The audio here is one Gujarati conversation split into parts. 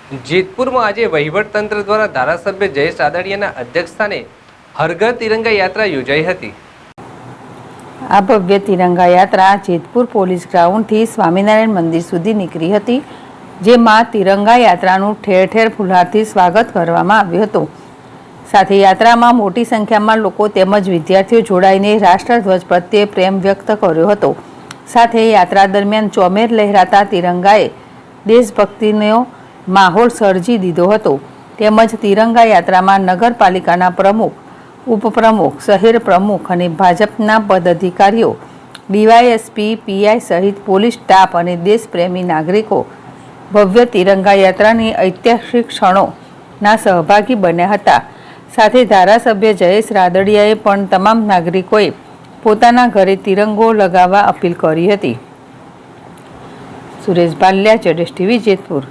જેતપુરમાં આજે વહીવટતંત્ર દ્વારા ધારાસભ્ય જયેશ રાદડિયાના અધ્યક્ષસ્થાને હર ઘર તિરંગા યાત્રા યોજાઈ હતી। આ ભવ્ય તિરંગા યાત્રા જેતપુર પોલીસ ગ્રાઉન્ડથી સ્વામિનારાયણ મંદિર સુધી નીકળી હતી, જેમાં તિરંગા યાત્રાનું ઠેર ઠેર ફુલહારથી સ્વાગત કરવામાં આવ્યું હતું। સાથે યાત્રામાં મોટી સંખ્યામાં લોકો તેમજ વિદ્યાર્થીઓ જોડાઈને રાષ્ટ્રધ્વજ પ્રત્યે પ્રેમ વ્યક્ત કર્યો હતો। સાથે યાત્રા દરમિયાન ચોમેર લહેરાતા તિરંગાએ દેશભક્તિનો માહોલ સર્જી દીધો હતો। તેમજ તિરંગા યાત્રામાં નગરપાલિકાના પ્રમુખ, ઉપપ્રમુખ, શહેર પ્રમુખ અને ભાજપના પદાધિકારીઓ, ડીવાયએસપી, પીઆઈ સહિત પોલીસ સ્ટાફ અને દેશપ્રેમી નાગરિકો ભવ્ય તિરંગા યાત્રાની ઐતિહાસિક ક્ષણોના સહભાગી બન્યા હતા। સાથે ધારાસભ્ય જયેશ રાદડિયાએ પણ તમામ નાગરિકોએ પોતાના ઘરે તિરંગો લગાવવા અપીલ કરી હતી। સુરેશ બાલિયા, જેડેશ ટીવી, જેતપુર।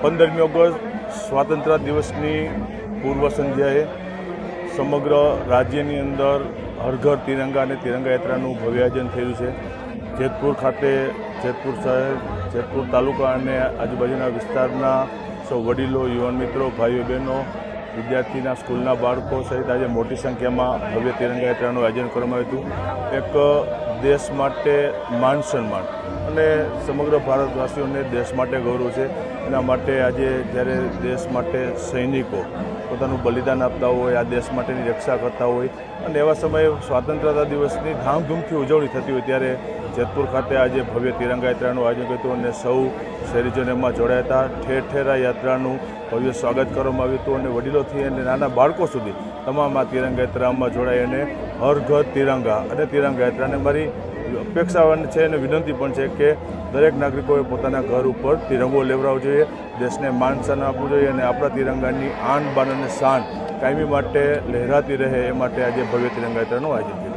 15મી ઓગસ્ટ સ્વાતંત્ર્ય દિવસની પૂર્વ સંધ્યાએ સમગ્ર રાજ્યની અંદર હર ઘર તિરંગા અને તિરંગા યાત્રાનું ભવ્ય આયોજન થયું છે। જેતપુર ખાતે જેતપુર શહેર, જેતપુર તાલુકા અને આજુબાજુના વિસ્તારના સૌ વડીલો, યુવાન મિત્રો, ભાઈઓ બહેનો, વિદ્યાર્થીના સ્કૂલના બાળકો સહિત આજે મોટી સંખ્યામાં ભવ્ય તિરંગા યાત્રાનું આયોજન કરવામાં આવ્યું હતું। એક દેશ માટે માન સન્માન અને સમગ્ર ભારતવાસીઓને દેશ માટે ગૌરવ છે। એના માટે આજે જ્યારે દેશ માટે સૈનિકો પોતાનું બલિદાન આપતા હોય, આ દેશ માટેની રક્ષા કરતા હોય અને એવા સમયે સ્વાતંત્ર્યતા દિવસની ધામધૂમથી ઉજવણી થતી હોય ત્યારે જેતપુર ખાતે આજે ભવ્ય તિરંગા યાત્રાનું આયોજન કર્યું હતું અને સૌ શહેરીજનો એમાં જોડાયા હતા। ઠેર ઠેર આ યાત્રાનું ભવ્ય સ્વાગત કરવામાં આવ્યું હતું અને વડીલોથી અને નાના બાળકો સુધી તમામ આ તિરંગા યાત્રામાં જોડાઈ અને હર ઘર તિરંગા અને તિરંગા યાત્રાને મારી અપેક્ષા છે અને વિનંતી પણ છે કે દરેક નાગરિકોએ પોતાના ઘર ઉપર તિરંગો લેવડાવવો જોઈએ, દેશને માન સન્માન આપવું જોઈએ અને આપણા તિરંગાની આન બાન અને શાન કાયમી માટે લહેરાતી રહે એ માટે આજે ભવ્ય તિરંગા યાત્રાનું આયોજન કર્યું।